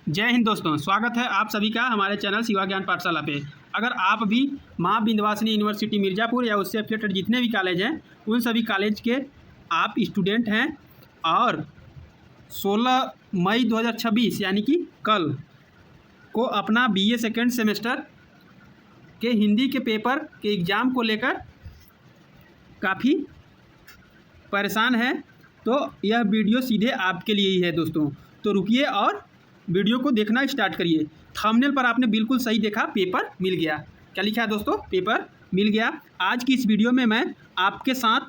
जय हिंद दोस्तों, स्वागत है आप सभी का हमारे चैनल शिवा ज्ञान पाठशाला पे। अगर आप भी माँ विंध्यवासिनी यूनिवर्सिटी मिर्ज़ापुर या उससे एफिलिएटेड जितने भी कॉलेज हैं उन सभी कॉलेज के आप स्टूडेंट हैं और 16 मई 2026 यानी कि कल को अपना बीए सेकेंड सेमेस्टर के हिंदी के पेपर के एग्ज़ाम को लेकर काफ़ी परेशान हैं, तो यह वीडियो सीधे आपके लिए ही है दोस्तों। तो रुकिए और वीडियो को देखना स्टार्ट करिए। थंबनेल पर आपने बिल्कुल सही देखा, पेपर मिल गया। क्या लिखा है दोस्तों? पेपर मिल गया। आज की इस वीडियो में मैं आपके साथ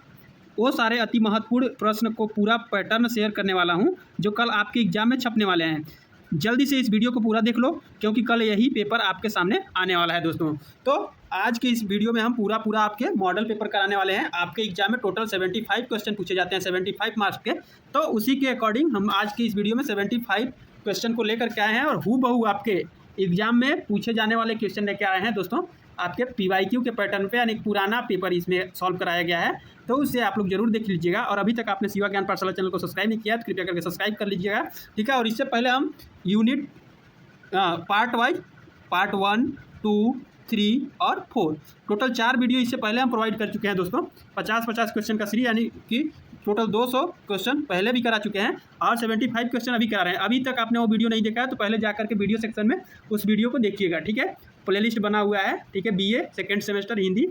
वो सारे अति महत्वपूर्ण प्रश्न को पूरा पैटर्न शेयर करने वाला हूं जो कल आपके एग्जाम में छपने वाले हैं। जल्दी से इस वीडियो को पूरा देख लो क्योंकि कल यही पेपर आपके सामने आने वाला है दोस्तों। तो आज के इस वीडियो में हम पूरा आपके मॉडल पेपर कराने वाले हैं। आपके एग्जाम में टोटल 75 क्वेश्चन पूछे जाते हैं, 75 मार्क्स के। तो उसी के अकॉर्डिंग हम आज की इस वीडियो में 75 क्वेश्चन को लेकर के आए हैं और हूबहू आपके एग्जाम में पूछे जाने वाले क्वेश्चन लेके आए हैं दोस्तों। आपके पीवाईक्यू के पैटर्न पे, यानी पुराना पेपर इसमें सॉल्व कराया गया है, तो उसे आप लोग जरूर देख लीजिएगा। और अभी तक आपने शिवा ज्ञान पाठशाला चैनल को सब्सक्राइब नहीं किया तो कृपया करके सब्सक्राइब कर लीजिएगा, ठीक है। और इससे पहले हम यूनिट पार्ट वाइज पार्ट 1, 2, 3 और 4 टोटल 4 वीडियो इससे पहले हम प्रोवाइड कर चुके हैं दोस्तों। 50-50 क्वेश्चन का सीरीज, यानी कि टोटल 200 क्वेश्चन पहले भी करा चुके हैं और 75 क्वेश्चन अभी करा रहे हैं। अभी तक आपने वो वीडियो नहीं देखा है तो पहले जाकर के वीडियो सेक्शन में उस वीडियो को देखिएगा, ठीक है। प्लेलिस्ट बना हुआ है, ठीक है, BA second semester Hindi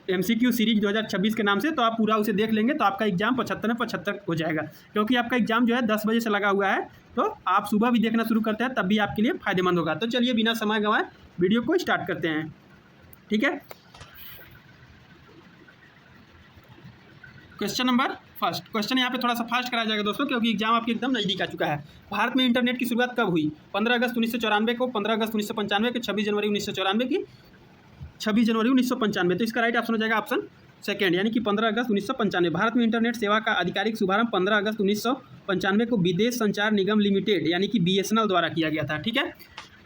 MCQ series 2026 के नाम से। तो आप पूरा उसे देख लेंगे तो आपका एग्जाम 75 में 75 हो जाएगा, क्योंकि आपका एग्जाम जो है 10 बजे से लगा हुआ है। तो आप सुबह भी देखना शुरू करते हैं तब भी आपके लिए फ़ायदेमंद होगा। तो चलिए बिना समय गंवाए वीडियो को स्टार्ट करते हैं, ठीक है। Question number first. क्वेश्चन यहाँ पे थोड़ा सा फास्ट कराया जाएगा दोस्तों क्योंकि एग्जाम आपके एकदम नज़दीक आ चुका है। भारत में इंटरनेट की शुरुआत कब हुई? 15 अगस्त 1994 को, 15 अगस्त 1995 को, 26 जनवरी 1994 की, 26 जनवरी 1995। तो इसका राइट ऑप्शन हो जाएगा ऑप्शन सेकेंड, यानी कि 15 अगस्त 1995। भारत में इंटरनेट सेवा का आधिकारिक शुभारंभ 15 अगस्त 1995 को विदेश संचार निगम लिमिटेड यानी कि BSNL द्वारा किया गया था, ठीक है।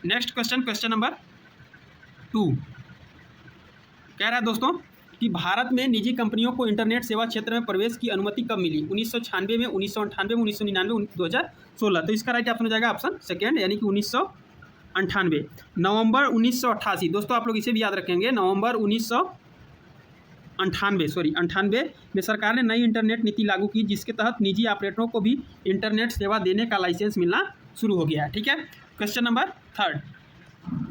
नेक्स्ट क्वेश्चन, क्वेश्चन नंबर 2 कह रहा है दोस्तों कि भारत में निजी कंपनियों को इंटरनेट सेवा क्षेत्र में प्रवेश की अनुमति कब मिली? 1996 में, 1998 में, 1999, 2016। तो इसका राइट ऑप्शन हो जाएगा ऑप्शन सेकेंड, यानी कि 1998। नवंबर 1988 दोस्तों, आप लोग इसे भी याद रखेंगे। नवंबर 1998 में सरकार ने नई इंटरनेट नीति लागू की जिसके तहत निजी ऑपरेटरों को भी इंटरनेट सेवा देने का लाइसेंस मिलना शुरू हो गया, ठीक है। क्वेश्चन नंबर 3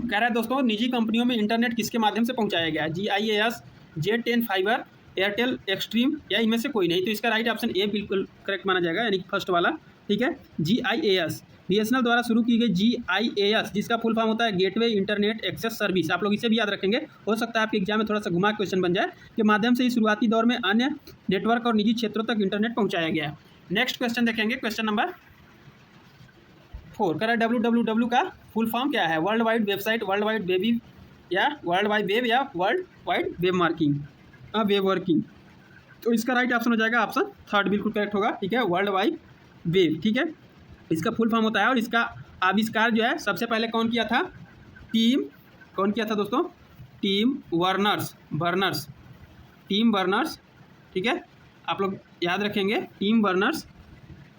कह रहा है दोस्तों निजी कंपनियों में इंटरनेट किसके माध्यम से पहुँचाया गया? GIAS, J10 fibre, Airtel extreme या इनमें से कोई नहीं। तो इसका राइट ऑप्शन ए बिल्कुल करेक्ट माना जाएगा, यानी कि फर्स्ट वाला, ठीक है। GIAS BSNL द्वारा शुरू की गई GIAS जिसका फुल फॉर्म होता है गेटवे इंटरनेट एक्सेस सर्विस। आप लोग इसे भी याद रखेंगे, हो सकता है आपके एग्जाम में थोड़ा सा घुमा क्वेश्चन बन जाए, के माध्यम से इस शुरुआती दौर में अन्य नेटवर्क और निजी क्षेत्रों तक इंटरनेट पहुँचाया गया है। नेक्स्ट क्वेश्चन देखेंगे, क्वेश्चन नंबर 4 कह रहा है WWW का फुल फॉर्म क्या है? World wide website, world wide web या वर्ल्ड वाइड वेब या world wide web marking web working. तो इसका राइट ऑप्शन हो जाएगा ऑप्शन थर्ड, बिल्कुल करेक्ट होगा, ठीक है, वर्ल्ड वाइड वेब, ठीक है। इसका फुल फॉर्म होता है और इसका आविष्कार जो है सबसे पहले कौन किया था? कौन किया था दोस्तों? टिम बर्नर्स, ठीक है। आप लोग याद रखेंगे, टिम बर्नर्स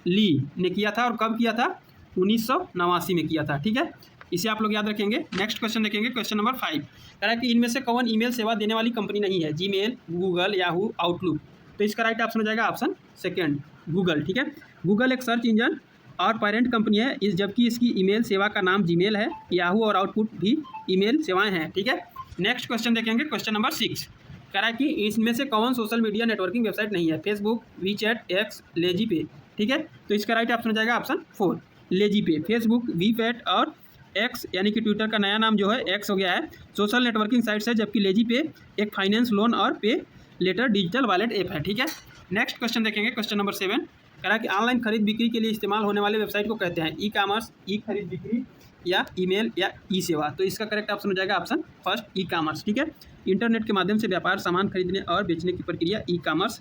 ली ने किया था। और कब किया था? 1989 में किया था, ठीक है। इसे आप लोग याद रखेंगे। नेक्स्ट क्वेश्चन देखेंगे, क्वेश्चन नंबर 5 कह रहा है कि इनमें से कौन ईमेल सेवा देने वाली कंपनी नहीं है? Gmail, Google, Yahoo, outlook. तो इसका राइट ऑप्शन हो जाएगा ऑप्शन सेकेंड, गूगल, ठीक है। गूगल एक सर्च इंजन और पेरेंट कंपनी है, जबकि इसकी ईमेल सेवा का नाम जीमेल है। याहू और आउटपुट भी ईमेल सेवाएं हैं, ठीक है। नेक्स्ट क्वेश्चन देखेंगे, क्वेश्चन नंबर 6 कह रहा है कि इसमें से कौन सोशल मीडिया नेटवर्किंग वेबसाइट नहीं है? फेसबुक, वीचैट, एक्स, लेजीपे, ठीक है। तो इसका राइट ऑप्शन हो जाएगा ऑप्शन 4, लेजीपे। फेसबुक, वीचैट और एक्स यानी कि ट्विटर का नया नाम जो है एक्स हो गया है, सोशल नेटवर्किंग साइट्स है, जबकि लेजीपे एक फाइनेंस, लोन और पे लेटर डिजिटल वॉलेट ऐप है, ठीक है। नेक्स्ट क्वेश्चन देखेंगे, क्वेश्चन नंबर 7 कह रहा है कि ऑनलाइन खरीद बिक्री के लिए इस्तेमाल होने वाले वेबसाइट को कहते हैं? ई-कॉमर्स, ई खरीद बिक्री या ईमेल या ई सेवा। तो इसका करेक्ट ऑप्शन हो जाएगा ऑप्शन फर्स्ट, ई-कॉमर्स, ठीक है। इंटरनेट के माध्यम से व्यापार, सामान खरीदने और बेचने की प्रक्रिया ई-कॉमर्स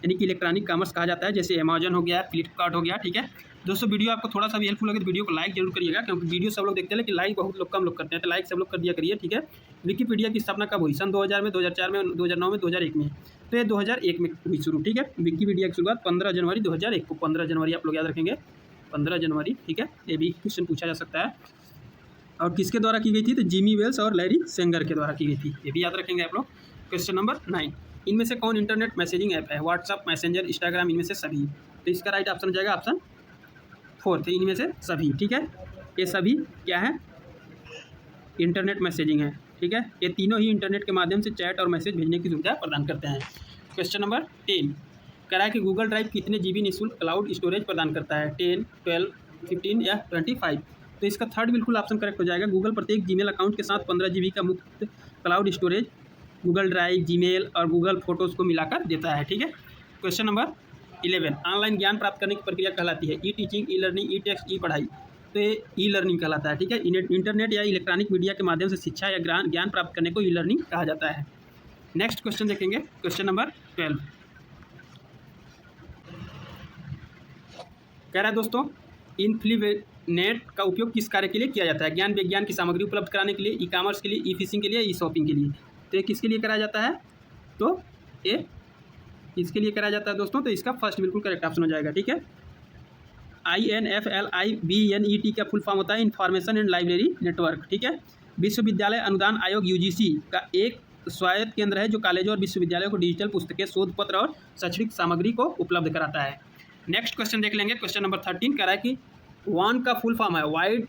यानी कि इलेक्ट्रॉनिक कॉमर्स कहा जाता है, जैसे अमेजन हो गया, फ्लिपकार्ट हो गया, ठीक है। दोस्तों वीडियो आपको थोड़ा सा भी हेल्पफुल लगे तो वीडियो को लाइक जरूर करिएगा, क्योंकि वीडियो सब लोग देखते हैं लेकिन लाइक बहुत कम लोग करते हैं, तो लाइक सब लोग कर दिया करिए, ठीक है। विकिपीडिया की स्थापना कब हुई? सन 2000 में, 2004 में, 2009 में, 2001 में। तो ये 2001 में हुई शुरू, ठीक है। विकिपीडिया की शुरुआत 15 जनवरी 2001 को, 15 जनवरी आप लोग याद रखेंगे। 15 जनवरी, ठीक है, ये भी क्वेश्चन पूछा जा सकता है। और किसके द्वारा की गई थी? तो जिमी वेल्स और लैरी सेंगर के द्वारा की गई थी, ये भी याद रखेंगे आप लोग। क्वेश्चन नंबर 9, इनमें से कौन इंटरनेट मैसेजिंग ऐप है? व्हाट्सअप, मैसेंजर, इंस्टाग्राम, इनमें से सभी। तो इसका राइट ऑप्शन हो जाएगा ऑप्शन 4, इनमें से सभी, ठीक है। ये सभी क्या है? इंटरनेट मैसेजिंग है, ठीक है। ये तीनों ही इंटरनेट के माध्यम से चैट और मैसेज भेजने की सुविधा प्रदान करते हैं। क्वेश्चन नंबर 10, कह रहा है कि गूगल ड्राइव कितने जीबी निःशुल्क क्लाउड स्टोरेज प्रदान करता है? 10, 12, 15 या 25। तो इसका थर्ड बिल्कुल ऑप्शन करेक्ट हो जाएगा। गूगल प्रत्येक जीमेल अकाउंट के साथ 15 जीबी का मुफ्त cloud storage Google drive, Gmail और गूगल फोटोज़ को मिलाकर देता है, ठीक है। क्वेश्चन नंबर 11, ऑनलाइन ज्ञान प्राप्त करने की प्रक्रिया कहलाती है? ई टीचिंग, ई लर्निंग, ई टेक्स्ट, ई पढ़ाई। तो ये ई लर्निंग कहलाता है, ठीक है। इंटरनेट या इलेक्ट्रॉनिक मीडिया के माध्यम से शिक्षा या ज्ञान प्राप्त करने को ई लर्निंग कहा जाता है। नेक्स्ट क्वेश्चन देखेंगे, क्वेश्चन नंबर 12, कह रहा है दोस्तों, इन्फ्लीनेट का उपयोग किस कार्य के लिए किया जाता है? ज्ञान विज्ञान की सामग्री उपलब्ध कराने के लिए, ई कॉमर्स के लिए, ई फिशिंग के लिए, ई शॉपिंग के लिए। तो ये किसके लिए कराया जाता है? तो ये इसके लिए कराया जाता है दोस्तों। तो इसका फर्स्ट बिल्कुल करेक्ट ऑप्शन हो जाएगा, ठीक है। INFLIBNET का फुल फॉर्म होता है इंफॉर्मेशन एंड लाइब्रेरी नेटवर्क, ठीक है। विश्वविद्यालय अनुदान आयोग UGC का एक स्वायत्त केंद्र है जो कॉलेजों और विश्वविद्यालयों को डिजिटल पुस्तकें, शोध पत्र और शैक्षणिक सामग्री को उपलब्ध कराता है। नेक्स्ट क्वेश्चन देख लेंगे, क्वेश्चन नंबर 13, कह रहा है कि WAN का फुल फॉर्म है wide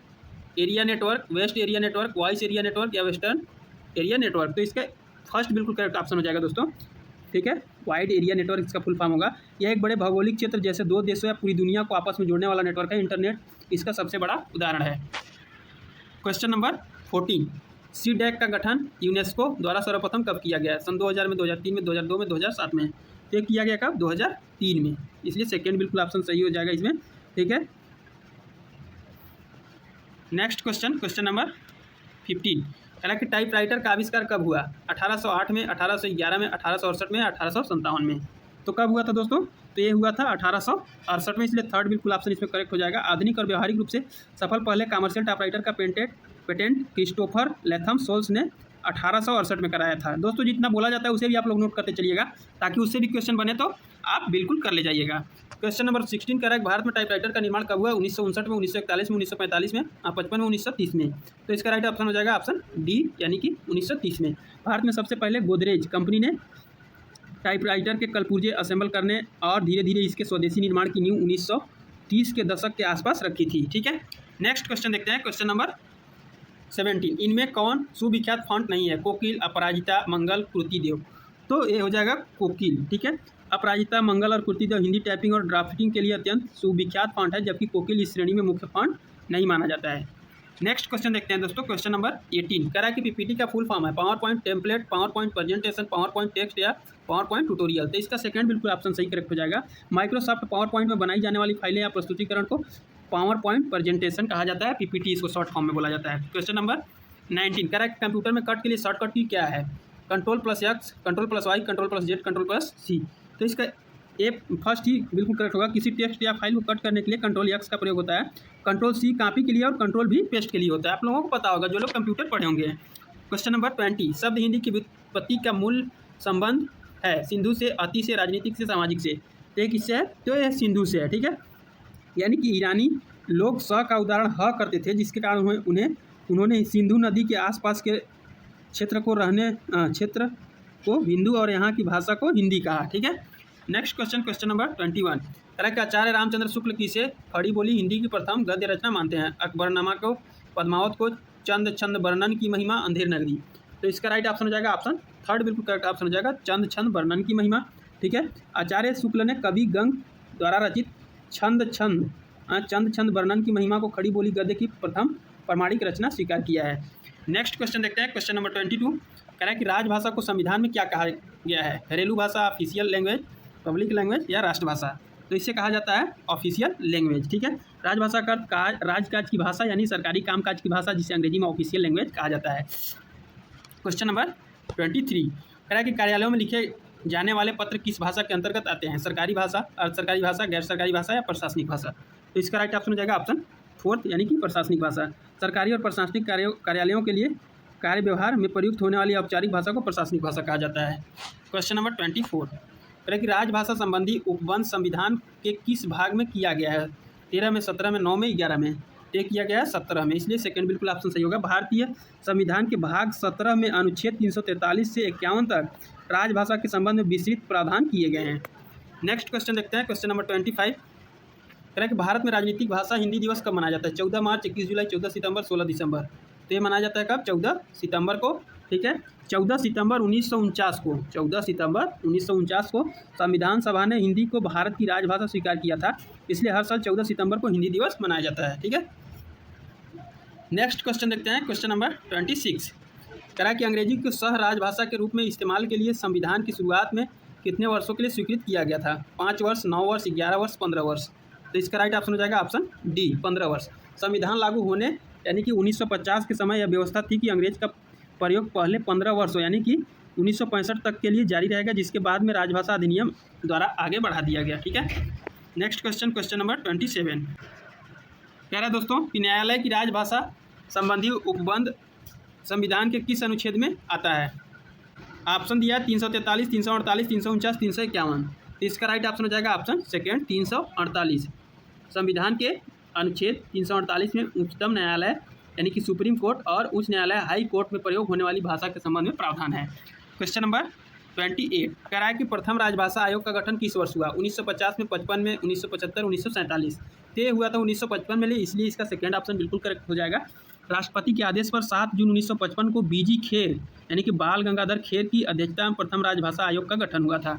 area network, west area network, voice area network या वेस्टर्न एरिया नेटवर्क। तो इसका फर्स्ट बिल्कुल करेक्ट ऑप्शन हो जाएगा दोस्तों, ठीक है। वाइड एरिया नेटवर्क इसका फुल फॉर्म होगा। यह एक बड़े भौगोलिक क्षेत्र जैसे 2 देशों या पूरी दुनिया को आपस में जोड़ने वाला नेटवर्क है। इंटरनेट इसका सबसे बड़ा उदाहरण है। क्वेश्चन नंबर 14, CDAC का गठन यूनेस्को द्वारा सर्वप्रथम कब किया गया? सन 2000 में, 2003 में, 2002 में, 2007 में। तो किया गया कब? 2003 में, इसलिए सेकेंड बिल्कुल ऑप्शन सही हो जाएगा इसमें, ठीक है। नेक्स्ट क्वेश्चन, क्वेश्चन नंबर 15, हालांकि टाइपराइटर का आविष्कार कब हुआ? 1808 में, 1811 में, 1868 में, 1857 में। तो कब हुआ था दोस्तों? तो ये हुआ था 1868 में, इसलिए थर्ड बिल्कुल ऑप्शन इसमें करेक्ट हो जाएगा। आधुनिक और व्यवहारिक रूप से सफल पहले कमर्शियल टाइपराइटर का पेटेंट क्रिस्टोफर लैथम सोल्स ने 1868 में कराया था। दोस्तों जितना बोला जाता है उसे भी आप लोग नोट करते चलिएगा, ताकि उससे भी क्वेश्चन बने तो आप बिल्कुल कर ले जाइएगा। क्वेश्चन नंबर 16 कह रहा है भारत में टाइपराइटर का निर्माण कब हुआ? 1959 में, 1941 में, 1945 में, 55 में, 1930 में। तो इसका राइट ऑप्शन हो जाएगा ऑप्शन डी, यानी कि 1930 में। भारत में सबसे पहले गोदरेज कंपनी ने टाइपराइटर के कलपुर्जे असेंबल करने और धीरे धीरे इसके स्वदेशी निर्माण की नींव 1930 के दशक के आसपास रखी थी, ठीक है। नेक्स्ट क्वेश्चन देखते हैं, क्वेश्चन नंबर 17, इनमें कौन सुविख्यात फॉन्ट नहीं है? कोकिल, अपराजिता, मंगल, कृतिदेव। तो ये हो जाएगा कोकिल, ठीक है। अपराजिता, मंगल और कृतिदेव हिंदी टाइपिंग और ड्राफ्टिंग के लिए अत्यंत सुविख्यात फॉन्ट है, जबकि कोकिल इस श्रेणी में मुख्य फॉन्ट नहीं माना जाता है। नेक्स्ट क्वेश्चन देखते हैं दोस्तों, क्वेश्चन नंबर 18, कह रहा है कि PPT का फुल फॉर्म है power point template, power point presentation, power point text या पावर पॉइंट ट्यूटोरियल। तो इसका सेकंड बिल्कुल ऑप्शन सही करेक्ट हो जाएगा। माइक्रोसॉफ्ट पावर पॉइंट में बनाई जाने वाली फाइलें या प्रस्तुतिकरण को पावर पॉइंट प्रेजेंटेशन कहा जाता है। PPT इसको शॉर्ट फॉर्म में बोला जाता है। क्वेश्चन नंबर 19, कह रहा है कि कंप्यूटर में कट के लिए शॉर्टकट की क्या है? Ctrl+X, Ctrl+Y, Ctrl+Z, Ctrl+C। तो इसका ए फर्स्ट ही बिल्कुल करेक्ट होगा। किसी टेक्स्ट या फाइल को कट करने के लिए Ctrl+X का प्रयोग होता है, Ctrl+C कॉपी के लिए और Ctrl भी पेस्ट के लिए होता है। आप लोगों को पता होगा जो लोग कंप्यूटर पढ़े होंगे। क्वेश्चन नंबर 20, शब्द हिंदी की व्युत्पत्ति का मूल संबंध है सिंधु से, अति से, राजनीतिक से, सामाजिक से। तो ये किससे है? तो ये सिंधु से है, ठीक है। यानी कि ईरानी लोग स का उदाहरण ह करते थे, जिसके कारण उन्होंने सिंधु नदी के आसपास के क्षेत्र को हिंदू और यहाँ की भाषा को हिंदी कहा, ठीक है। नेक्स्ट क्वेश्चन, क्वेश्चन नंबर 21, कह रहा है कि आचार्य रामचंद्र शुक्ल किसे खड़ी बोली हिंदी की प्रथम गद्य रचना मानते हैं? अकबरनामा को, पद्मावत को, चंद छंद वर्णन की महिमा, अंधेर नगरी। तो इसका राइट ऑप्शन हो जाएगा ऑप्शन थर्ड बिल्कुल करेक्ट ऑप्शन हो जाएगा, चंद छंद वर्णन की महिमा, ठीक है। आचार्य शुक्ल ने कवि गंग द्वारा रचित चंद छंद वर्णन की महिमा को खड़ी बोली गद्य की प्रथम प्रमाणिक रचना स्वीकार किया है। नेक्स्ट क्वेश्चन देखते हैं, क्वेश्चन नंबर 22, कह रहा है कि राजभाषा को संविधान में क्या कहा गया है? घरेलू भाषा, ऑफिशियल लैंग्वेज, पब्लिक लैंग्वेज या राष्ट्रभाषा। तो इसे कहा जाता है ऑफिशियल लैंग्वेज, ठीक है। राजभाषा का अर्थ राजकाज की भाषा यानी सरकारी कामकाज की भाषा, जिसे अंग्रेजी में ऑफिशियल लैंग्वेज कहा जाता है। क्वेश्चन नंबर 23, कह रहा है कि कार्यालयों में लिखे जाने वाले पत्र किस भाषा के अंतर्गत आते हैं? सरकारी भाषा, अर्ध सरकारी भाषा, गैर सरकारी भाषा या प्रशासनिक भाषा। तो इसका राइट ऑप्शन हो जाएगा ऑप्शन फोर्थ, यानी कि प्रशासनिक भाषा। सरकारी और प्रशासनिक कार्यालयों के लिए कार्य व्यवहार में प्रयुक्त होने वाली औपचारिक भाषा को प्रशासनिक भाषा कहा जाता है। क्वेश्चन नंबर 24, कह रहा है कि राजभाषा संबंधी उपबंध संविधान के किस भाग में किया गया है? 13 में, 17 में, 9 में, 11 में, तय किया गया है 17 में, इसलिए सेकंड बिल्कुल ऑप्शन सही होगा। भारतीय संविधान के भाग 17 में अनुच्छेद 343 से 51 तक राजभाषा के संबंध में विस्तृत प्रावधान किए गए हैं। नेक्स्ट क्वेश्चन देखते हैं, क्वेश्चन नंबर 25। कह रहा है कि भारत में राजनीतिक भाषा हिंदी दिवस कब मनाया जाता है? 14 मार्च, 21 जुलाई, 14 सितंबर, 16 दिसंबर। तो ये मनाया जाता है कब? 14 सितंबर को। ठीक है, 14 सितंबर 1949 को, 14 सितंबर 1949 को संविधान सभा ने हिंदी को भारत की राजभाषा स्वीकार किया था, इसलिए हर साल 14 सितंबर को हिंदी दिवस मनाया जाता है। ठीक है, नेक्स्ट क्वेश्चन देखते हैं, क्वेश्चन नंबर 26। कह रहा है कि अंग्रेजी को सह राजभाषा के रूप में इस्तेमाल के लिए संविधान की शुरुआत में कितने वर्षों के लिए स्वीकृत किया गया था? 5 वर्ष, 9 वर्ष, 11 वर्ष, 15 वर्ष। तो इसका राइट ऑप्शन हो जाएगा ऑप्शन डी, 15 वर्ष। संविधान लागू होने यानी कि 1950 के समय यह व्यवस्था थी कि अंग्रेज का प्रयोग पहले 15 वर्षों यानी कि 1965 तक के लिए जारी रहेगा, जिसके बाद में राजभाषा अधिनियम द्वारा आगे बढ़ा दिया गया। ठीक है, नेक्स्ट क्वेश्चन, क्वेश्चन नंबर 27। कह रहा है दोस्तों कि न्यायालय की राजभाषा संबंधी उपबंध संविधान के किस अनुच्छेद में आता है? ऑप्शन दिया 343, 348, 349, 351। तो इसका राइट ऑप्शन हो जाएगा ऑप्शन सेकेंड, 348। संविधान के अनुच्छेद 348 में उच्चतम न्यायालय यानी कि सुप्रीम कोर्ट और उच्च न्यायालय हाई कोर्ट में प्रयोग होने वाली भाषा के संबंध में प्रावधान है। Question number 28। कह रहा है कि प्रथम राजभाषा आयोग का गठन किस वर्ष हुआ? 1950 में, 55 में, 1975, 1947। तय हुआ था 1955 में, इसलिए इसका सेकेंड ऑप्शन बिल्कुल करेक्ट हो जाएगा। राष्ट्रपति के आदेश पर 7 जून 1955 को बीजी खेर यानी कि बाल गंगाधर खेर की अध्यक्षता में प्रथम राजभाषा आयोग का गठन हुआ था।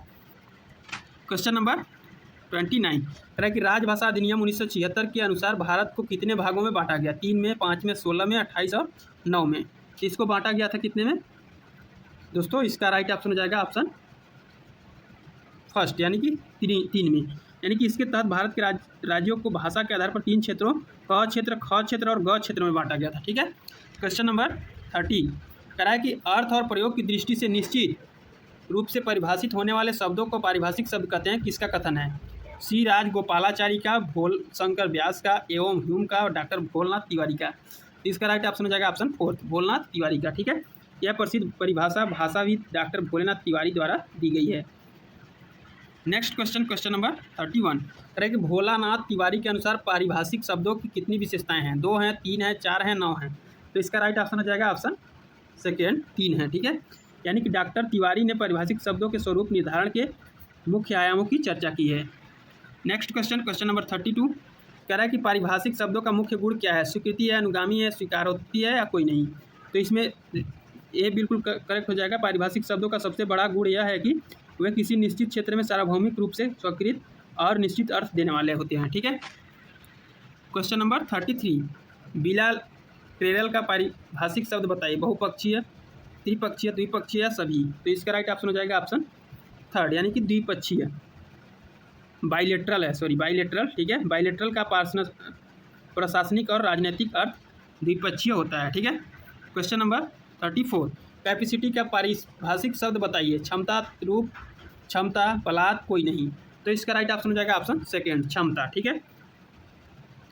Question number 29। कह रहा है कि राजभाषा अधिनियम 1976 के अनुसार भारत को कितने भागों में बांटा गया? 3 में, 5 में, 16 में, 28 और 9 में। इसको बांटा गया था कितने में दोस्तों? इसका राइट ऑप्शन हो जाएगा ऑप्शन फर्स्ट यानी कि 3 में। यानी कि इसके तहत भारत के राज्यों को भाषा के आधार पर 3 क्षेत्रों क क्षेत्र, ख क्षेत्र और ग क्षेत्र में बांटा गया था। ठीक है, क्वेश्चन नंबर 30। कह रहा है कि अर्थ और प्रयोग की दृष्टि से निश्चित रूप से परिभाषित होने वाले शब्दों को पारिभाषिक शब्द कहते हैं, किसका कथन है? सी राजगोपालाचारी का, भोल शंकर व्यास का, एवं ह्यूम का और डॉक्टर भोलनाथ तिवारी का। इसका राइट ऑप्शन हो जाएगा ऑप्शन फोर्थ, भोलनाथ तिवारी का। ठीक है, यह प्रसिद्ध परिभाषा भाषाविद डॉक्टर भोलेनाथ तिवारी द्वारा दी गई है। Next question, question number 31। कह रहे कि भोलानाथ तिवारी के अनुसार पारिभाषिक शब्दों की कितनी विशेषताएं हैं? 2 हैं, 3 हैं, 4 हैं, 9 हैं। तो इसका राइट ऑप्शन हो जाएगा ऑप्शन सेकेंड, 3 है। ठीक है, यानी कि डॉक्टर तिवारी ने पारिभाषिक शब्दों के स्वरूप निर्धारण के मुख्य आयामों की चर्चा की है। Next question, question number 32। कह रहा है कि पारिभाषिक शब्दों का मुख्य गुण क्या है? स्वीकृति है, अनुगामी है, स्वीकारोक्ति है या कोई नहीं। तो इसमें ये बिल्कुल करेक्ट हो जाएगा। पारिभाषिक शब्दों का सबसे बड़ा गुण यह है कि वे किसी निश्चित क्षेत्र में सार्वभौमिक रूप से स्वीकृत और निश्चित अर्थ देने वाले होते हैं। ठीक है, क्वेश्चन नंबर 33। बिलाल प्रेरल का पारिभाषिक शब्द बताइए। बहुपक्षीय, त्रिपक्षीय, द्विपक्षीय या सभी। तो इसका राइट ऑप्शन हो जाएगा ऑप्शन थर्ड यानी कि द्विपक्षीय, बाइलेटरल है, सॉरी बाइलेटरल। ठीक है, बाइलेटरल का प्रशासनिक और राजनीतिक अर्थ द्विपक्षीय होता है। ठीक है, क्वेश्चन नंबर 34। कैपेसिटी का पारिभाषिक शब्द बताइए। क्षमता, रूप, क्षमता, पलाद, कोई नहीं। तो इसका राइट ऑप्शन हो जाएगा ऑप्शन सेकेंड, क्षमता। ठीक है,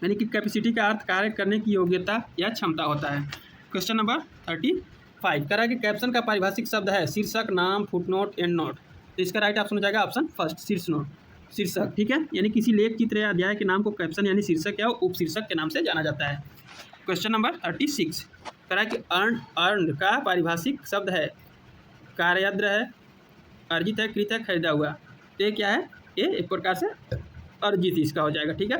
यानी कि कैपेसिटी का अर्थ कार्य करने की योग्यता या क्षमता होता है। Question number 35। कह रहा है कि कैप्शन का पारिभाषिक शब्द है शीर्षक, नाम, फुटनोट, एंड नोट। तो इसका राइट ऑप्शन हो जाएगा ऑप्शन फर्स्ट, शीर्षक। ठीक है, यानी किसी लेख, चित्र या अध्याय के नाम को कैप्शन यानी शीर्षक या उपशीर्षक के नाम से जाना जाता है। Question number 36। कह रहा है कि अर्न का पारिभाषिक शब्द है कार्यद्र है, अर्जित है, कृत है, खरीदा हुआ। तो ये क्या है? ये एक प्रकार से अर्जित इसका हो जाएगा। ठीक है,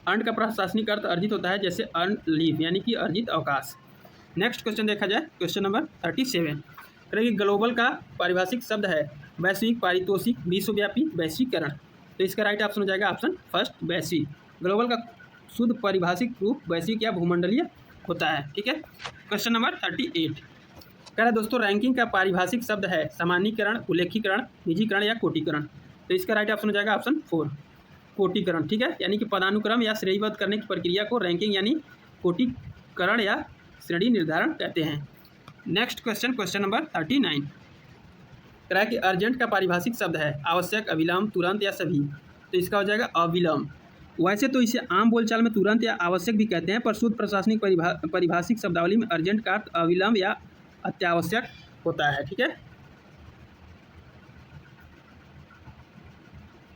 अर्न का प्रशासनिक अर्थ अर्जित होता है, जैसे अर्न लीव यानी कि अर्जित अवकाश। नेक्स्ट क्वेश्चन देखा जाए, क्वेश्चन नंबर 37। कह रहा है कि ग्लोबल का पारिभाषिक शब्द है वैश्विक, पारितोषिक, विश्वव्यापी, वैश्वीकरण। तो इसका राइट ऑप्शन हो जाएगा ऑप्शन फर्स्ट, वैश्विक। ग्लोबल का शुद्ध पारिभाषिक रूप वैश्विक या भूमंडलीय होता है। ठीक है, क्वेश्चन नंबर 38। कह रहा है दोस्तों रैंकिंग का पारिभाषिक शब्द है सामान्यीकरण, उल्लेखीकरण, निजीकरण या कोटिकरण। तो इसका राइट ऑप्शन हो जाएगा ऑप्शन 4, कोटिकरण। ठीक है, यानी कि पदानुक्रम या श्रेणीबद्ध करने की प्रक्रिया को रैंकिंग यानी कोटिकरण या श्रेणी निर्धारण कहते हैं। Next question, question number 39। कह रहा है कि अर्जेंट का पारिभाषिक शब्द है आवश्यक, अविलंब, तुरंत या सभी। तो इसका हो जाएगा अविलंब। वैसे तो इसे आम बोलचाल में तुरंत या आवश्यक भी कहते हैं, पर शुद्ध प्रशासनिक पारिभाषिक शब्दावली में अर्जेंट का अर्थ अविलंब या अत्यावश्यक होता है। ठीक है,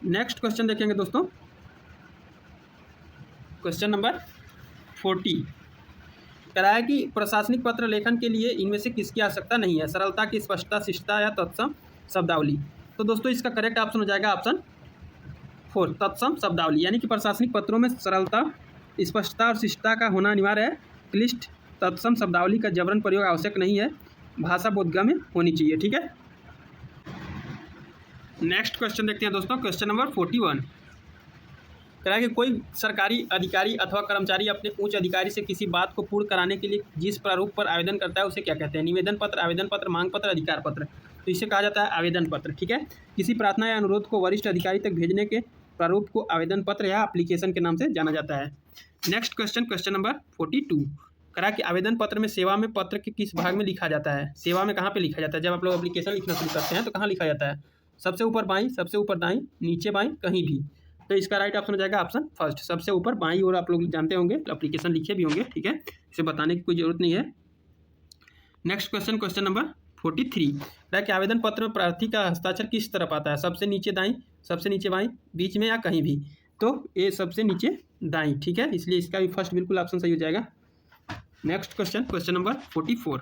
नेक्स्ट क्वेश्चन देखेंगे दोस्तों। क्वेश्चन नंबर 40 करा है कि प्रशासनिक पत्र लेखन के लिए इनमें से किसकी आवश्यकता नहीं है? सरलता की स्पष्टता, शिष्टता या तत्सम शब्दावली। तो दोस्तों इसका करेक्ट ऑप्शन हो जाएगा ऑप्शन 4 तत्सम शब्दावली। यानी कि प्रशासनिक पत्रों में सरलता, स्पष्टता और शिष्टता का होना अनिवार्य है। क्लिष्ट तत्सम शब्दावली का जबरन प्रयोग आवश्यक नहीं है, भाषा बोधगम्य होनी चाहिए। ठीक है, नेक्स्ट क्वेश्चन देखते हैं दोस्तों। क्वेश्चन नंबर 41 कह रहा है कि कोई सरकारी अधिकारी अथवा कर्मचारी अपने उच्च अधिकारी से किसी बात को पूर्ण कराने के लिए जिस प्रारूप पर आवेदन करता है उसे क्या कहते हैं? निवेदन पत्र, आवेदन पत्र, मांग पत्र, अधिकार पत्र। तो इसे कहा जाता है आवेदन पत्र। ठीक है, किसी प्रार्थना या अनुरोध को वरिष्ठ अधिकारी तक भेजने के प्रारूप को आवेदन पत्र या एप्लीकेशन के नाम से जाना जाता है। नेक्स्ट क्वेश्चन, क्वेश्चन नंबर 42 करा कि आवेदन पत्र में सेवा में पत्र के किस भाग में लिखा जाता है? सेवा में कहाँ पे लिखा जाता है? जब आप लोग एप्लीकेशन लिखना शुरू करते हैं तो कहाँ लिखा जाता है? सबसे ऊपर बाईं, सबसे ऊपर दाईं, नीचे बाईं, कहीं भी। तो इसका राइट ऑप्शन हो जाएगा ऑप्शन फर्स्ट, सबसे ऊपर बाईं ओर। आप लोग जानते होंगे, एप्लीकेशन लिखे भी होंगे। ठीक है, इसे बताने की कोई जरूरत नहीं है। नेक्स्ट क्वेश्चन, क्वेश्चन नंबर 43 है कि आवेदन पत्र में प्रार्थी का हस्ताक्षर किस तरफ आता है? सबसे नीचे दाईं, सबसे नीचे बाईं, बीच में या कहीं भी? तो ये सबसे नीचे दाईं। ठीक है, इसलिए इसका भी फर्स्ट बिल्कुल ऑप्शन सही हो जाएगा। नेक्स्ट क्वेश्चन, क्वेश्चन नंबर 44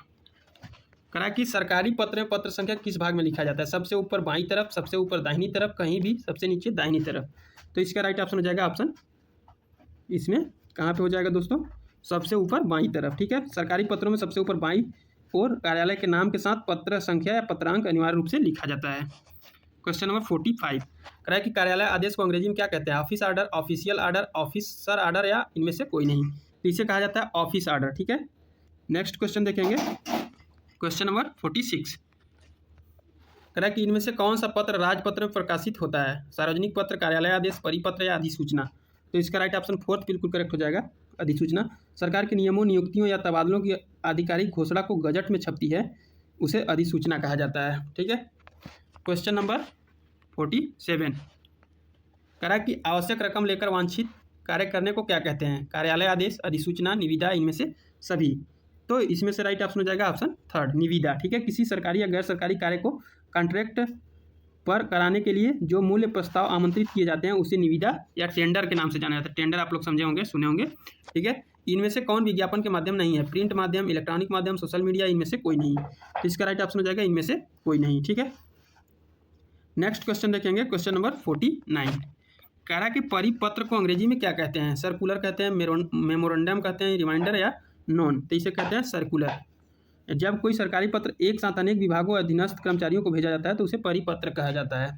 करा कि सरकारी पत्र में पत्र संख्या किस भाग में लिखा जाता है? सबसे ऊपर बाईं तरफ, सबसे ऊपर दाहिनी तरफ, कहीं भी, सबसे नीचे दाहिनी तरफ। तो इसका राइट ऑप्शन हो जाएगा ऑप्शन, इसमें कहाँ पे हो जाएगा दोस्तों? सबसे ऊपर बाईं तरफ। ठीक है, सरकारी पत्रों में सबसे ऊपर बाईं और कार्यालय के नाम के साथ पत्र संख्या या पत्रांक अनिवार्य रूप से लिखा जाता है। क्वेश्चन नंबर 45 करा कि कार्यालय आदेश को अंग्रेजी में क्या कहते हैं? Office order, official order, officer order या इनमें से कोई नहीं। तो इसे कहा जाता है ऑफिस ऑर्डर। ठीक है, नेक्स्ट क्वेश्चन देखेंगे। क्वेश्चन नंबर 46 करा कि इनमें से कौन सा पत्र राजपत्र में प्रकाशित होता है? सार्वजनिक पत्र, कार्यालय आदेश, परिपत्र या अधिसूचना। तो इसका राइट ऑप्शन फोर्थ बिल्कुल करेक्ट हो जाएगा, अधिसूचना। सरकार के नियमों, नियुक्तियों या तबादलों की आधिकारिक घोषणा को गजट में छपती है, उसे अधिसूचना कहा जाता है। ठीक है, क्वेश्चन नंबर 47 करा कि आवश्यक रकम लेकर वांछित कार्य करने को क्या कहते हैं? कार्यालय आदेश, अधिसूचना, निविदा, इनमें से सभी। तो इसमें से राइट ऑप्शन हो जाएगा ऑप्शन थर्ड, निविदा। ठीक है, किसी सरकारी या गैर सरकारी कार्य को कॉन्ट्रैक्ट पर कराने के लिए जो मूल्य प्रस्ताव आमंत्रित किए जाते हैं उसे निविदा या टेंडर के नाम से जाना जाता है। टेंडर आप लोग समझे होंगे, सुने होंगे। ठीक है, इनमें से कौन विज्ञापन के माध्यम नहीं है? प्रिंट माध्यम, इलेक्ट्रॉनिक माध्यम, सोशल मीडिया, इनमें से कोई नहीं। तो इसका राइट ऑप्शन हो जाएगा इनमें से कोई नहीं। ठीक है, नेक्स्ट क्वेश्चन देखेंगे। क्वेश्चन नंबर 49 कह रहा है कि परिपत्र को अंग्रेजी में क्या कहते हैं? सर्कुलर कहते हैं, मेमोरेंडम कहते हैं, रिमाइंडर या नोन। तो इसे कहते हैं सर्कुलर। जब कोई सरकारी पत्र एक साथ अनेक विभागों अधीनस्थ कर्मचारियों को भेजा जाता है तो उसे परिपत्र कहा जाता है।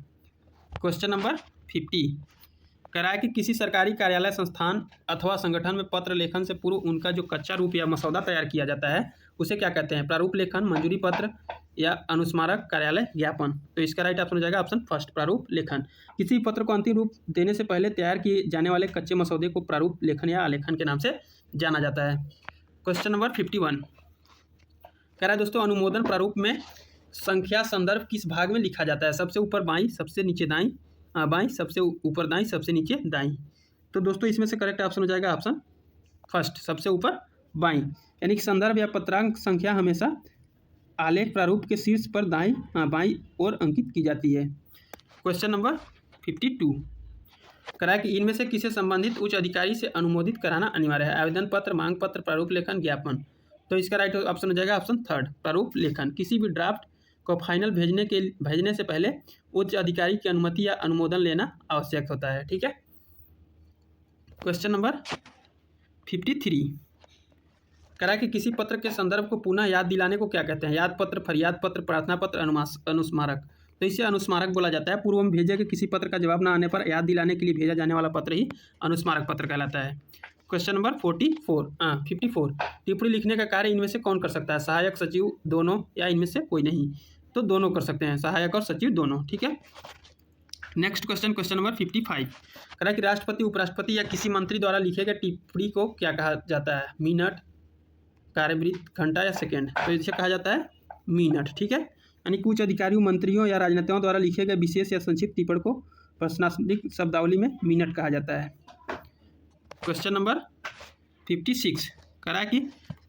क्वेश्चन नंबर 50 कह रहा है कि किसी सरकारी कार्यालय, संस्थान अथवा संगठन में पत्र लेखन से पूर्व उनका जो कच्चा रूप या मसौदा तैयार किया जाता है उसे क्या कहते हैं? प्रारूप लेखन, मंजूरी पत्र या अनुस्मारक, कार्यालय ज्ञापन। तो इसका राइट ऑप्शन हो जाएगा ऑप्शन फर्स्ट, प्रारूप लेखन। किसी पत्र को अंतिम रूप देने से पहले तैयार किए जाने वाले कच्चे मसौदे को प्रारूप लेखन या आलेखन के नाम से जाना जाता है। क्वेश्चन नंबर 51 कह रहा है दोस्तों, अनुमोदन प्रारूप में संख्या संदर्भ किस भाग में लिखा जाता है? सबसे ऊपर बाईं, सबसे नीचे दाईं, बाईं, सबसे ऊपर दाईं, सबसे नीचे दाईं। तो दोस्तों इसमें से करेक्ट ऑप्शन हो जाएगा ऑप्शन फर्स्ट, सबसे ऊपर बाईं। यानी कि संदर्भ या पत्रांक संख्या हमेशा आलेख प्रारूप के शीर्ष पर दाईं बाईं ओर अंकित की जाती है। क्वेश्चन नंबर 52 करा कि इनमें से किसे संबंधित उच्च अधिकारी से अनुमोदित कराना अनिवार्य है? आवेदन पत्र, मांग पत्र, प्रारूप लेखन, ज्ञापन। तो इसका राइट ऑप्शन हो जाएगा ऑप्शन थर्ड, प्रारूप लेखन। किसी भी ड्राफ्ट को फाइनल भेजने से पहले उच्च अधिकारी की अनुमति या अनुमोदन लेना आवश्यक होता है। ठीक है, क्वेश्चन नंबर 53 करा कि किसी पत्र के संदर्भ को पुनः याद दिलाने को क्या कहते हैं? याद पत्र, फरियाद पत्र, प्रार्थना पत्र, अनुस्मारक। तो इसे अनुस्मारक बोला जाता है। पूर्व में भेजे गए किसी पत्र का जवाब न आने पर याद दिलाने के लिए भेजा जाने वाला पत्र ही अनुस्मारक पत्र कहलाता है। क्वेश्चन नंबर 54 टिप्पणी लिखने का कार्य इनमें से कौन कर सकता है? सहायक, सचिव, दोनों या इनमें से कोई नहीं। तो दोनों कर सकते हैं, सहायक और सचिव दोनों। ठीक है, नेक्स्ट क्वेश्चन, क्वेश्चन नंबर 55 कह कि राष्ट्रपति, उपराष्ट्रपति या किसी मंत्री द्वारा लिखे गए टिप्पणी को क्या कहा जाता है? मिनट, कार्यवृत्त, घंटा या सेकेंड। तो इसे कहा जाता है मिनट। ठीक है, यानी कुछ अधिकारियों, मंत्रियों या राजनेताओं द्वारा लिखे गए विशेष या संक्षिप्त टिप्पणी को प्रशासनिक शब्दावली में मिनट कहा जाता है। क्वेश्चन नंबर 56 करा कि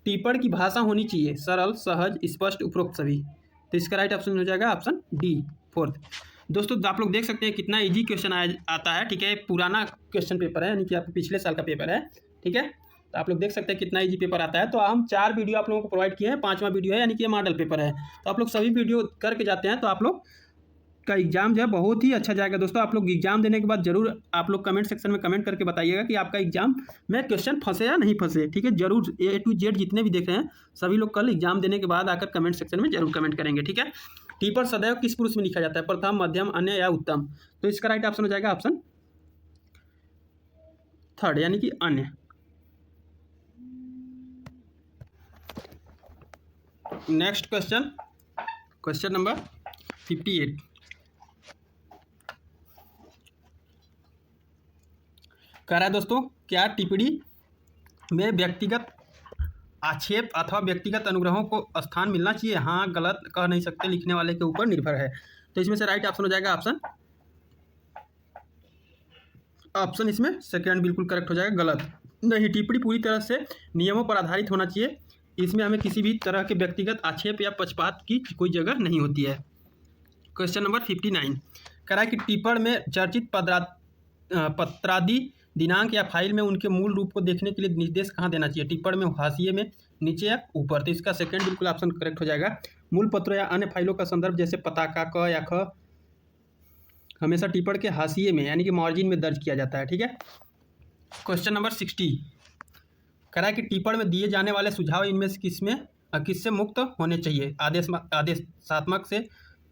टिप्पणी की भाषा होनी चाहिए सरल, सहज, स्पष्ट, उपरोक्त सभी। तो इसका राइट ऑप्शन हो जाएगा ऑप्शन डी, फोर्थ। दोस्तों आप लोग देख सकते हैं कितना इजी क्वेश्चन आता है, ठीक है। पुराना क्वेश्चन पेपर है, यानी कि आपको पिछले साल का पेपर है, ठीक है। तो आप लोग देख सकते हैं कितना इजी पेपर आता है। तो हम 4 वीडियो आप लोगों को प्रोवाइड किए हैं, 5वां वीडियो है, यानी कि ये मॉडल पेपर है। तो आप लोग सभी वीडियो करके जाते हैं तो आप लोग का एग्जाम जो है बहुत ही अच्छा जाएगा। दोस्तों आप लोग एग्जाम देने के बाद जरूर आप लोग कमेंट सेक्शन में कमेंट करके बताइएगा कि आपका एग्जाम में क्वेश्चन फंसे या नहीं फंसे, ठीक है। जरूर A to Z जितने भी देख रहे हैं सभी लोग कल एग्जाम देने के बाद आकर कमेंट सेक्शन में जरूर कमेंट करेंगे, ठीक है। टीपर सदैव किस पुरुष में लिखा जाता है? प्रथम, मध्यम, अन्य या उत्तम? तो इसका राइट ऑप्शन हो जाएगा ऑप्शन 3 यानी कि अन्य। नेक्स्ट क्वेश्चन, क्वेश्चन नंबर 58 कह रहा है दोस्तों, क्या टिप्पणी में व्यक्तिगत आक्षेप अथवा व्यक्तिगत अनुग्रहों को स्थान मिलना चाहिए? हाँ, गलत कह नहीं सकते, लिखने वाले के ऊपर निर्भर है। तो इसमें से राइट ऑप्शन हो जाएगा ऑप्शन इसमें सेकंड बिल्कुल करेक्ट हो जाएगा। गलत नहीं, टिप्पणी पूरी तरह से नियमों पर आधारित होना चाहिए। इसमें हमें किसी भी तरह के व्यक्तिगत आक्षेप या पक्षपात की कोई जगह नहीं होती है। क्वेश्चन नंबर 59 कह रहा है कि टिप्पण में चर्चित पत्रादि दिनांक या फाइल में उनके मूल रूप को देखने के लिए निर्देश कहाँ देना चाहिए? टिप्पण में हाशिए में, नीचे या ऊपर? तो इसका सेकंड बिल्कुल ऑप्शन करेक्ट हो जाएगा। मूल पत्रों या अन्य फाइलों का संदर्भ जैसे पता का क या ख हमेशा टिप्पण के हाशिए में यानी कि मार्जिन में दर्ज किया जाता है, ठीक है। क्वेश्चन नंबर 60 कह रहा है कि टिप्पण में दिए जाने वाले सुझाव इनमें से किससे मुक्त होने चाहिए? आदेशात्मक से,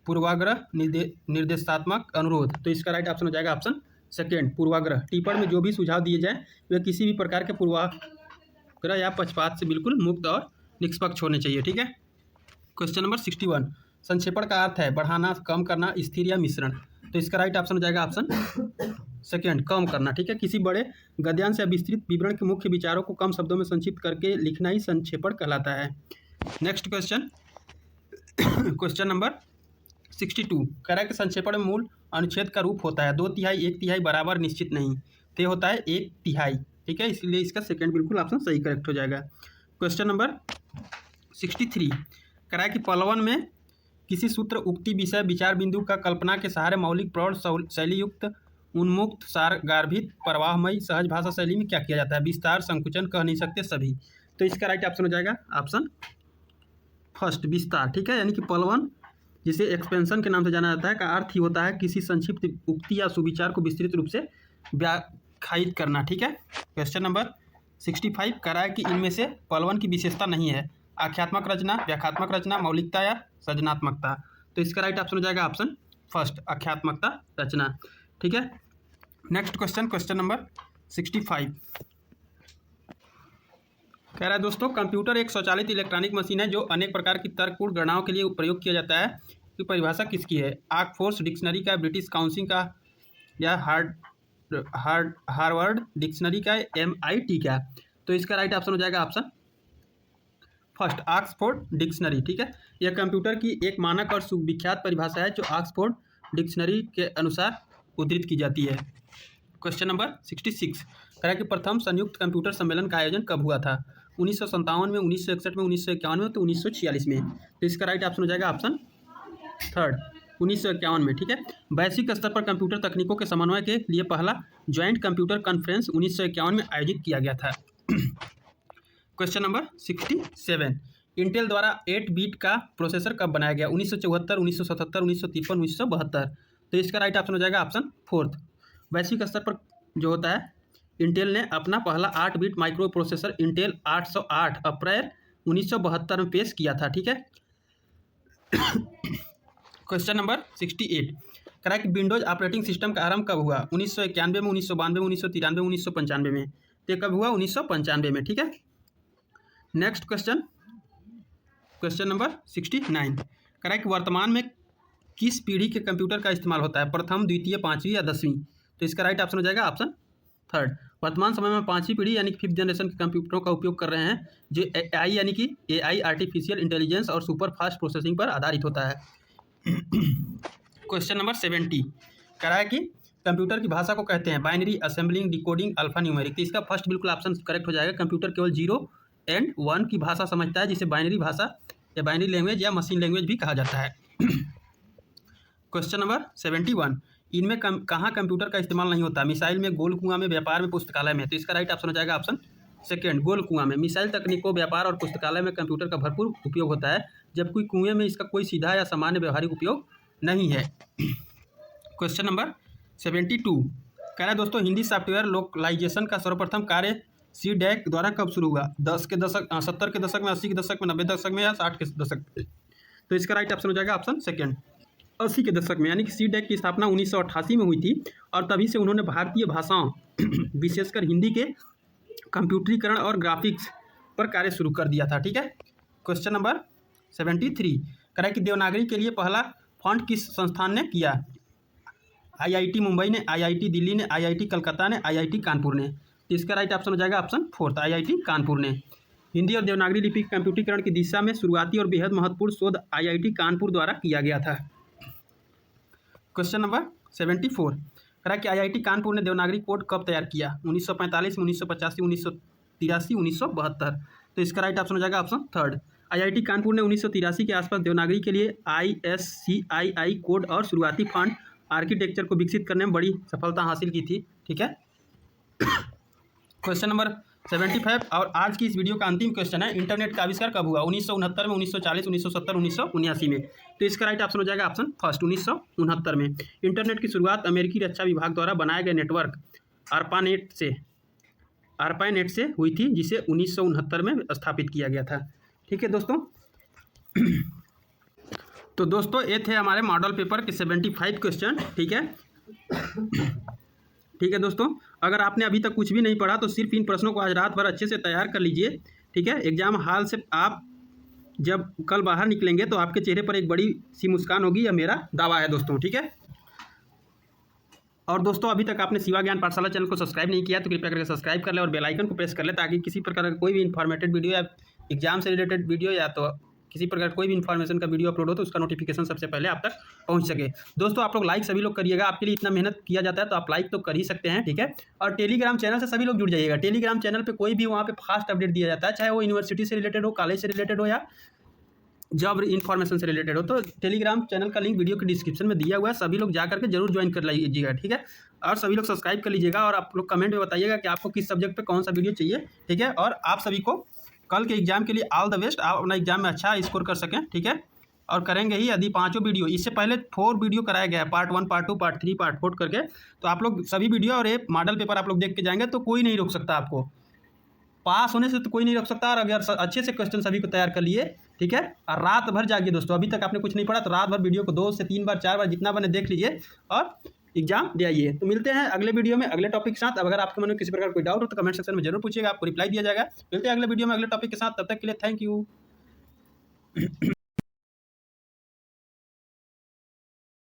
पूर्वाग्रह, निर्देशात्मक, अनुरोध? तो इसका राइट ऑप्शन हो जाएगा ऑप्शन सेकेंड, पूर्वाग्रह। टिप्पण में जो भी सुझाव दिए जाएं वे किसी भी प्रकार के पूर्वाग्रह या पक्षपात से बिल्कुल मुक्त और निष्पक्ष होने चाहिए, ठीक है। क्वेश्चन नंबर 61 संक्षेपण का अर्थ है बढ़ाना, कम करना, स्थिर या मिश्रण? तो इसका राइट ऑप्शन हो जाएगा ऑप्शन सेकेंड, कम करना, ठीक है। किसी बड़े गद्यांश या विस्तृत विवरण के मुख्य विचारों को कम शब्दों में संक्षिप्त करके लिखना ही संक्षेपण कहलाता है। नेक्स्ट क्वेश्चन, क्वेश्चन नंबर 62 कह रहा है कि संक्षेपण में मूल अनुच्छेद का रूप होता है 2/3, 1/3, बराबर, निश्चित नहीं। तो ये होता है 1/3, ठीक है। इसलिए इसका सेकंड बिल्कुल ऑप्शन सही करेक्ट हो जाएगा। क्वेश्चन नंबर 63 कह रहा है कि पलवन में किसी सूत्र, उक्ति, विषय, विचार बिंदु का कल्पना के सहारे मौलिक, प्रौढ़, शैलीयुक्त, उन्मुक्त, सार, गार्भित, प्रवाहमयी, सहज भाषा शैली में क्या किया जाता है? विस्तार, संकुचन, कह नहीं सकते, सभी। तो इसका राइट ऑप्शन हो जाएगा ऑप्शन फर्स्ट, विस्तार, ठीक है। यानी कि पलवन जिसे एक्सपेंशन के नाम से जाना जाता है का अर्थ ही होता है किसी संक्षिप्त उक्ति या सुविचार को विस्तृत रूप से व्याख्यायित करना, ठीक है। क्वेश्चन नंबर 65 कह रहा है कि इनमें से पलवन की विशेषता नहीं है? आख्यात्मक रचना, व्याख्यात्मक रचना, मौलिकता या सृजनात्मकता? तो इसका राइट ऑप्शन हो जाएगा ऑप्शन फर्स्ट, आख्यात्मकता रचना, ठीक है। नेक्स्ट क्वेश्चन, क्वेश्चन नंबर 65 कह रहा है दोस्तों, कंप्यूटर एक स्वचालित इलेक्ट्रॉनिक मशीन है जो अनेक प्रकार की तर्कपूर्ण गणनाओं के लिए प्रयोग किया जाता है। की परिभाषा किसकी है? ऑक्सफोर्ड डिक्शनरी का, ब्रिटिश काउंसिल का, या हार्वर्ड डिक्शनरी का, MIT का? तो इसका राइट ऑप्शन हो जाएगा ऑप्शन फर्स्ट, ऑक्सफोर्ड डिक्शनरी, ठीक है। यह कंप्यूटर की एक मानक और सुविख्यात परिभाषा है जो ऑक्सफोर्ड डिक्शनरी के अनुसार उद्धृत की जाती है। क्वेश्चन नंबर 66 कह रहा है कि प्रथम संयुक्त कंप्यूटर सम्मेलन का आयोजन कब हुआ था? 1957 में, 1961 में, 1951 में, तो 1946 में? तो इसका राइट ऑप्शन हो जाएगा ऑप्शन थर्ड, 1951 में, ठीक है। वैश्विक स्तर पर कंप्यूटर तकनीकों के समन्वय के लिए पहला ज्वाइंट कंप्यूटर कॉन्फ्रेंस 1951 में आयोजित किया गया था। क्वेश्चन नंबर 67 इंटेल द्वारा 8 बिट का प्रोसेसर कब बनाया गया? 1974, 1977, 1953, 1972? तो इसका राइट ऑप्शन हो जाएगा ऑप्शन फोर्थ। वैश्विक स्तर पर जो होता है, इंटेल ने अपना पहला 8 बिट माइक्रो प्रोसेसर इंटेल 808 अप्रैल 1972 में पेश किया था, ठीक है। क्वेश्चन नंबर 68 कह रहा है कि विंडोज ऑपरेटिंग सिस्टम का आरंभ कब हुआ? 1991 में, 1992 में, 1993 में, 1995 में? तो कब हुआ? 1995 में, ठीक है। नेक्स्ट क्वेश्चन, क्वेश्चन नंबर 69 कह रहा है कि वर्तमान में किस पीढ़ी के कंप्यूटर का इस्तेमाल होता है? प्रथम, द्वितीय, पाँचवीं या 10वीं? तो इसका राइट ऑप्शन हो जाएगा ऑप्शन थर्ड। वर्तमान समय में 5वीं पीढ़ी यानी कि 5th जनरेशन के कंप्यूटरों का उपयोग कर रहे हैं जो AI यानी कि AI आर्टिफिशियल इंटेलिजेंस और सुपर फास्ट प्रोसेसिंग पर आधारित होता है। क्वेश्चन नंबर 70 कह रहा है कि कंप्यूटर की भाषा को कहते हैं binary, assembling, decoding, alpha numeric? तो इसका फर्स्ट बिल्कुल ऑप्शन करेक्ट हो जाएगा। कंप्यूटर केवल 0 और 1 की भाषा समझता है जिसे बाइनरी भाषा या बाइनरी लैंग्वेज या मशीन लैंग्वेज भी कहा जाता है। क्वेश्चन नंबर 71, इनमें कहाँ कंप्यूटर का इस्तेमाल नहीं होता? मिसाइल में, गोल कुआं में, व्यापार में, पुस्तकालय में। तो इसका राइट ऑप्शन हो जाएगा ऑप्शन सेकेंड, गोल कुआं में। मिसाइल तकनीकों, व्यापार और पुस्तकालय में कंप्यूटर का भरपूर उपयोग होता है, जबकि कुएं में इसका कोई सीधा या सामान्य व्यवहारिक उपयोग नहीं है। क्वेश्चन नंबर 72, कह रहा है दोस्तों, हिंदी सॉफ्टवेयर लोकलाइजेशन का सर्वप्रथम कार्य सी डैक द्वारा कब शुरू हुआ? 70 के दशक में, 80 के दशक में, 90 दशक में या 60 के दशक में? तो इसका राइट ऑप्शन हो जाएगा ऑप्शन सेकेंड, 80 के दशक में। यानी कि सी डैक की स्थापना 1988 में हुई थी और तभी से उन्होंने भारतीय भाषाओं विशेषकर हिंदी के कंप्यूटरीकरण और ग्राफिक्स पर कार्य शुरू कर दिया था। ठीक है। क्वेश्चन नंबर 73, कह रहा है कि देवनागरी के लिए पहला फॉन्ट किस संस्थान ने किया? आईआईटी मुंबई ने, आईआईटी दिल्ली ने, आईआईटी कलकत्ता ने, आईआईटी कानपुर ने। तो इसका राइट ऑप्शन हो जाएगा ऑप्शन फोर्थ, आईआईटी कानपुर ने। हिंदी और देवनागरी लिपि के कंप्यूटरीकरण की दिशा में शुरुआती और बेहद महत्वपूर्ण शोध आईआईटी कानपुर द्वारा किया गया था। क्वेश्चन नंबर 74, कह रहा है कि आईआईटी कानपुर ने देवनागरी कोड कब तैयार किया? 1945 में, 1985, 1983, 1972। तो इसका राइट ऑप्शन हो जाएगा ऑप्शन थर्ड। आईआईटी कानपुर ने 1983 के आसपास देवनागरी के लिए ISCII कोड और शुरुआती फॉन्ट आर्किटेक्चर को विकसित करने में बड़ी सफलता हासिल की थी। ठीक है। क्वेश्चन नंबर 75 और आज की इस वीडियो का अंतिम क्वेश्चन है, इंटरनेट का आविष्कार कब हुआ? 1969 में, 1940, 1970, 1979 में। तो इसका राइट ऑप्शन हो जाएगा ऑप्शन फर्स्ट, 1969 में। इंटरनेट की शुरुआत अमेरिकी रक्षा विभाग द्वारा बनाए गए नेटवर्क ARPANET से हुई थी, जिसे 1969 में स्थापित किया गया था। ठीक है दोस्तों। तो दोस्तों ये थे हमारे मॉडल पेपर के 75 क्वेश्चन। ठीक है। ठीक है दोस्तों, अगर आपने अभी तक कुछ भी नहीं पढ़ा तो सिर्फ इन प्रश्नों को आज रात भर अच्छे से तैयार कर लीजिए। ठीक है। एग्जाम हॉल से आप जब कल बाहर निकलेंगे तो आपके चेहरे पर एक बड़ी सी मुस्कान होगी, यह मेरा दावा है दोस्तों। ठीक है। और दोस्तों अभी तक आपने शिवा ज्ञान पाठशाला चैनल को सब्सक्राइब नहीं किया तो कृपया करके सब्सक्राइब कर ले और बेल आइकन को प्रेस कर ले, ताकि किसी प्रकार का कोई भी इन्फॉर्मेटिव वीडियो या एग्जाम से रिलेटेड वीडियो या तो किसी प्रकार कोई भी इन्फॉर्मेशन का वीडियो अपलोड हो तो उसका नोटिफिकेशन सबसे पहले आप तक पहुंच सके। दोस्तों आप लोग लाइक सभी लोग करिएगा, आपके लिए इतना मेहनत किया जाता है तो आप लाइक तो कर ही सकते हैं। ठीक है। और टेलीग्राम चैनल से सभी लोग जुड़ जाइएगा। टेलीग्राम चैनल पे कोई भी वहाँ पे फास्ट अपडेट दिया जाता है, चाहे वो यूनिवर्सिटी से रिलेटेड हो, कॉलेज से रिलेटेड हो या जॉब इन्फॉर्मेशन से रिलेटेड हो। तो टेलीग्राम चैनल का लिंक वीडियो के डिस्क्रिप्शन में दिया हुआ है, सभी लोग जा करके जरूर ज्वाइन कर लीजिएगा। ठीक है। और सभी लोग सब्सक्राइब कर लीजिएगा और आप लोग कमेंट में बताइएगा कि आपको किस सब्जेक्ट पे कौन सा वीडियो चाहिए। ठीक है। और आप सभी को कल के एग्जाम के लिए ऑल द बेस्ट, आप अपना एग्जाम में अच्छा स्कोर कर सकें। ठीक है। और करेंगे ही यदि 5 वीडियो, इससे पहले 4 वीडियो कराया गया है, पार्ट 1, पार्ट 2, पार्ट 3, पार्ट 4 करके। तो आप लोग सभी वीडियो और ये मॉडल पेपर आप लोग देख के जाएंगे तो कोई नहीं रोक सकता आपको, पास होने से तो कोई नहीं रोक सकता। और अगर अच्छे से क्वेश्चन सभी को तैयार कर लिए, ठीक है, और रात भर जागिए दोस्तों। अभी तक आपने कुछ नहीं पढ़ा तो रात भर वीडियो को 2 से 3 बार 4 बार जितना बने देख लीजिए और एग्जाम दे आइए। तो मिलते हैं अगले वीडियो में अगले टॉपिक के साथ। अगर आपके मन में किसी प्रकार कोई डाउट हो तो कमेंट सेक्शन में जरूर पूछिएगा, आपको रिप्लाई दिया जाएगा। मिलते हैं अगले वीडियो में अगले टॉपिक के साथ, तब तक के लिए थैंक यू।